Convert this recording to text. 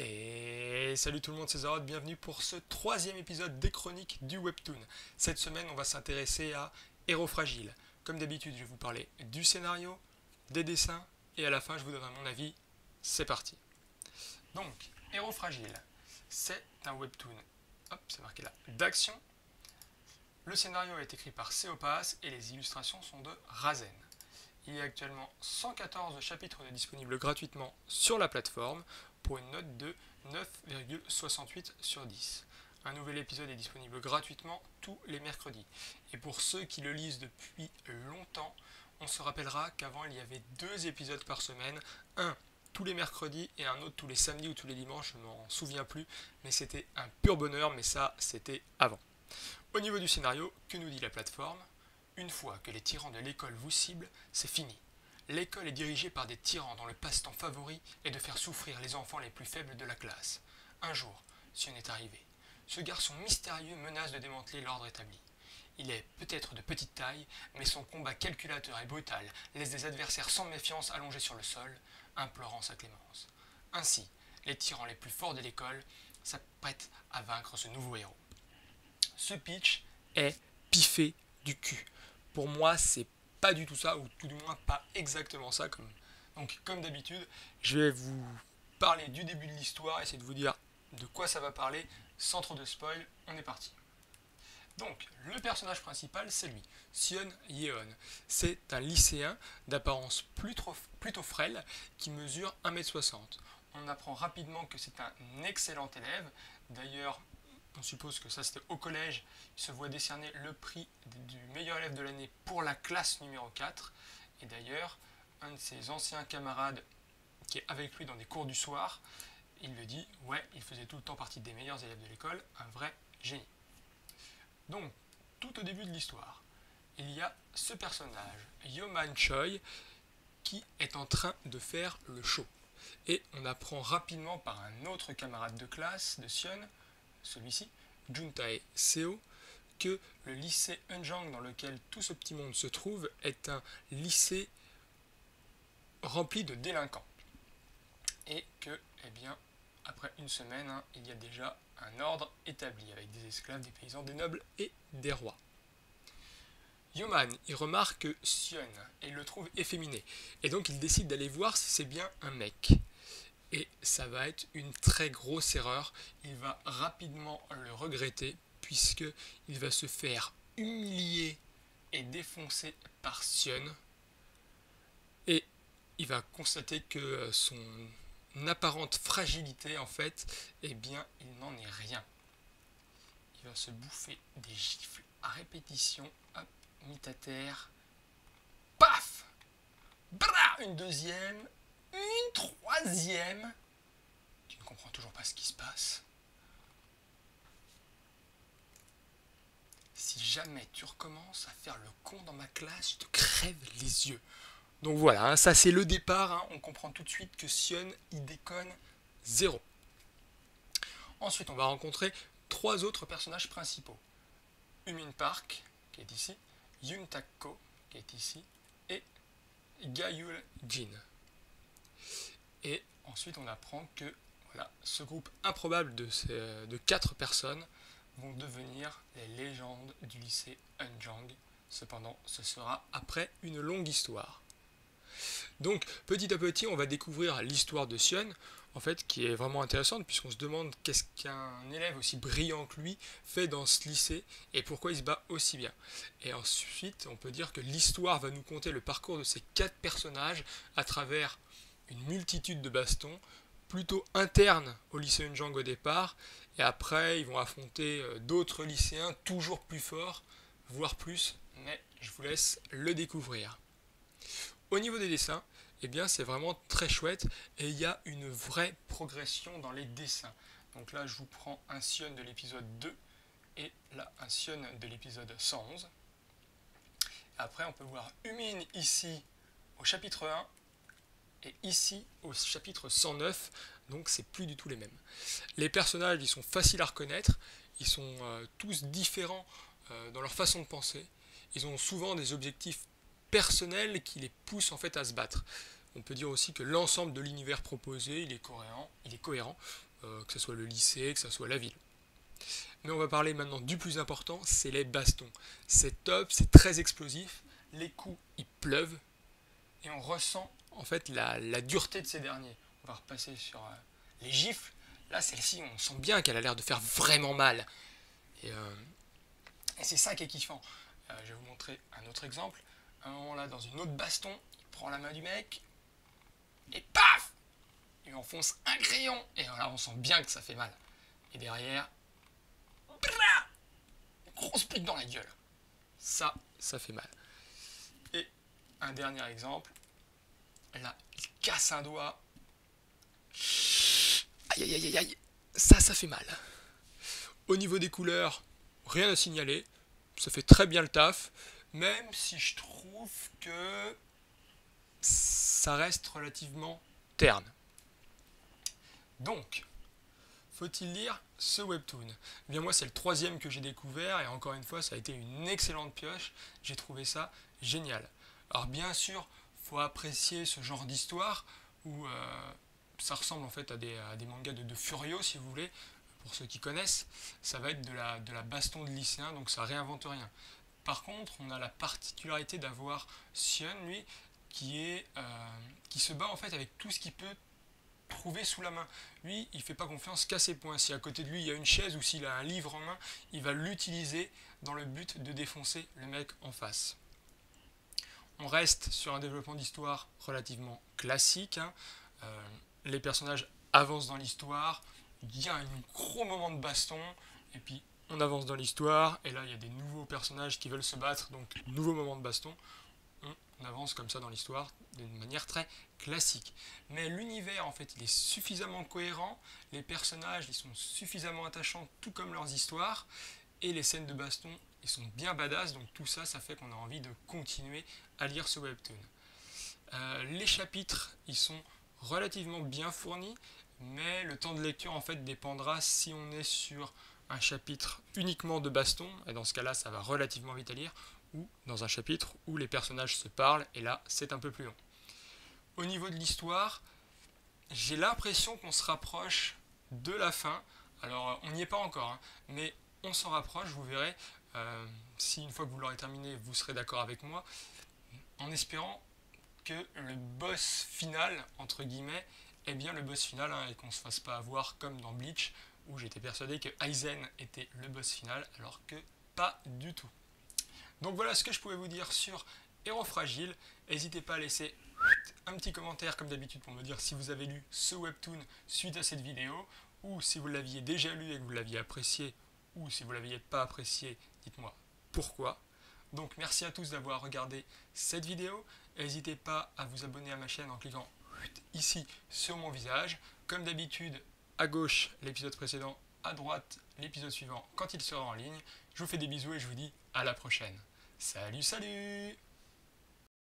Et salut tout le monde, c'est Zarod, bienvenue pour ce troisième épisode des chroniques du Webtoon. Cette semaine, on va s'intéresser à Héros Fragile. Comme d'habitude, je vais vous parler du scénario, des dessins, et à la fin, je vous donnerai mon avis. C'est parti. Donc, Héros Fragile, c'est un Webtoon, hop, c'est marqué là, d'action. Le scénario est écrit par Seopas et les illustrations sont de Razen. Il y a actuellement 114 chapitres disponibles gratuitement sur la plateforme pour une note de 9,68 sur 10. Un nouvel épisode est disponible gratuitement tous les mercredis. Et pour ceux qui le lisent depuis longtemps, on se rappellera qu'avant il y avait 2 épisodes par semaine, un tous les mercredis et un autre tous les samedis ou tous les dimanches, je ne m'en souviens plus, mais c'était un pur bonheur, mais ça c'était avant. Au niveau du scénario, que nous dit la plateforme ? Une fois que les tyrans de l'école vous ciblent, c'est fini. L'école est dirigée par des tyrans dont le passe-temps favori est de faire souffrir les enfants les plus faibles de la classe. Un jour, Sion est arrivé. Ce garçon mystérieux menace de démanteler l'ordre établi. Il est peut-être de petite taille, mais son combat calculateur et brutal laisse des adversaires sans méfiance allongés sur le sol, implorant sa clémence. Ainsi, les tyrans les plus forts de l'école s'apprêtent à vaincre ce nouveau héros. Ce pitch est piffé du cul. Pour moi, c'est pas du tout ça, ou tout du moins pas exactement ça. Donc, comme d'habitude, je vais vous parler du début de l'histoire, essayer de vous dire de quoi ça va parler, sans trop de spoil. On est parti. Donc, le personnage principal, c'est lui, Sion Yeon. C'est un lycéen d'apparence plutôt frêle qui mesure 1,60 m. On apprend rapidement que c'est un excellent élève. D'ailleurs, on suppose que ça c'était au collège, il se voit décerner le prix du meilleur élève de l'année pour la classe numéro 4. Et d'ailleurs, un de ses anciens camarades qui est avec lui dans des cours du soir, il le dit, ouais, il faisait tout le temps partie des meilleurs élèves de l'école, un vrai génie. Donc, tout au début de l'histoire, il y a ce personnage, Yeoman Choi, qui est en train de faire le show. Et on apprend rapidement par un autre camarade de classe de Sion, celui-ci, Juntae Seo, que le lycée Eunjang dans lequel tout ce petit monde se trouve est un lycée rempli de délinquants. Et que, eh bien, après une semaine, il y a déjà un ordre établi avec des esclaves, des paysans, des nobles et des rois. Yeoman, il remarque Sion et il le trouve efféminé. Et donc il décide d'aller voir si c'est bien un mec. Et ça va être une très grosse erreur. Il va rapidement le regretter puisqu'il va se faire humilier et défoncer par Sion. Et il va constater que son apparente fragilité, en fait, eh bien, il n'en est rien. Il va se bouffer des gifles à répétition. Hop, mit à terre. Paf! Bra! Une deuxième. Une troisième. Tu ne comprends toujours pas ce qui se passe. Si jamais tu recommences à faire le con dans ma classe, je te crève les yeux. Donc voilà, ça c'est le départ. On comprend tout de suite que Sion, il déconne zéro. Ensuite, on va rencontrer 3 autres personnages principaux. Umin Park, qui est ici, Yoon Tak-ko, qui est ici, et Gayul Jin. Et ensuite, on apprend que voilà, ce groupe improbable de 4 personnes vont devenir les légendes du lycée Eunjang. Cependant, ce sera après une longue histoire. Donc, petit à petit, on va découvrir l'histoire de Sion, en fait, qui est vraiment intéressante, puisqu'on se demande qu'est-ce qu'un élève aussi brillant que lui fait dans ce lycée, et pourquoi il se bat aussi bien. Et ensuite, on peut dire que l'histoire va nous conter le parcours de ces 4 personnages à travers une multitude de bastons, plutôt internes au lycée Eunjang au départ, et après ils vont affronter d'autres lycéens toujours plus forts, voire plus, mais je vous laisse le découvrir. Au niveau des dessins, eh bien c'est vraiment très chouette, et il y a une vraie progression dans les dessins. Donc là je vous prends un Sion de l'épisode 2, et là un Sion de l'épisode 111. Après on peut voir Umin ici au chapitre 1, et ici au chapitre 109, donc c'est plus du tout les mêmes. Les personnages, ils sont faciles à reconnaître, ils sont tous différents dans leur façon de penser, ils ont souvent des objectifs personnels qui les poussent en fait à se battre. On peut dire aussi que l'ensemble de l'univers proposé, il est cohérent, que ce soit le lycée, que ce soit la ville. Mais on va parler maintenant du plus important, c'est les bastons. C'est top, c'est très explosif, les coups ils pleuvent, et on ressent en fait la dureté de ces derniers. On va repasser sur les gifles. Là, celle-ci, on sent bien qu'elle a l'air de faire vraiment mal. Et c'est ça qui est kiffant. Je vais vous montrer un autre exemple. À un moment là, dans une autre baston, il prend la main du mec, et paf, il lui enfonce un crayon. Et là, on sent bien que ça fait mal. Et derrière, grosse pique dans la gueule. Ça fait mal. Et un dernier exemple. Là, il casse un doigt. Aïe aïe aïe aïe. Ça fait mal. Au niveau des couleurs, rien à signaler. Ça fait très bien le taf. Même si je trouve que ça reste relativement terne. Donc, faut-il lire ce webtoon? Eh bien moi c'est le 3e que j'ai découvert et encore une fois ça a été une excellente pioche, j'ai trouvé ça génial. Alors bien sûr, faut apprécier ce genre d'histoire où ça ressemble en fait à des mangas de Furio si vous voulez, pour ceux qui connaissent, ça va être de la baston de lycéens, donc ça réinvente rien. Par contre, on a la particularité d'avoir Sion, lui, qui se bat en fait avec tout ce qu'il peut trouver sous la main. Lui, il fait pas confiance qu'à ses poings. Si à côté de lui il y a une chaise ou s'il a un livre en main, il va l'utiliser dans le but de défoncer le mec en face. On reste sur un développement d'histoire relativement classique. Les personnages avancent dans l'histoire, il y a un gros moment de baston, et puis on avance dans l'histoire, et là il y a des nouveaux personnages qui veulent se battre, donc nouveau moment de baston. On avance comme ça dans l'histoire d'une manière très classique. Mais l'univers, en fait, il est suffisamment cohérent, les personnages, ils sont suffisamment attachants, tout comme leurs histoires, et les scènes de baston, ils sont bien badass, donc tout ça, ça fait qu'on a envie de continuer à lire ce webtoon. Les chapitres, ils sont relativement bien fournis, mais le temps de lecture, en fait, dépendra si on est sur un chapitre uniquement de baston, et dans ce cas-là, ça va relativement vite à lire, ou dans un chapitre où les personnages se parlent, et là c'est un peu plus long. Au niveau de l'histoire, j'ai l'impression qu'on se rapproche de la fin. Alors on n'y est pas encore, mais on s'en rapproche, vous verrez. Si une fois que vous l'aurez terminé, vous serez d'accord avec moi, en espérant que le boss final, entre guillemets, est bien le boss final, et qu'on ne se fasse pas avoir comme dans Bleach, où j'étais persuadé que Aizen était le boss final, alors que pas du tout. Donc voilà ce que je pouvais vous dire sur Héros Fragile. N'hésitez pas à laisser un petit commentaire comme d'habitude pour me dire si vous avez lu ce webtoon suite à cette vidéo, ou si vous l'aviez déjà lu et que vous l'aviez apprécié, ou si vous ne l'aviez pas apprécié, dites-moi pourquoi. Donc merci à tous d'avoir regardé cette vidéo. N'hésitez pas à vous abonner à ma chaîne en cliquant ici sur mon visage. Comme d'habitude, à gauche l'épisode précédent, à droite l'épisode suivant quand il sera en ligne. Je vous fais des bisous et je vous dis à la prochaine. Salut, salut!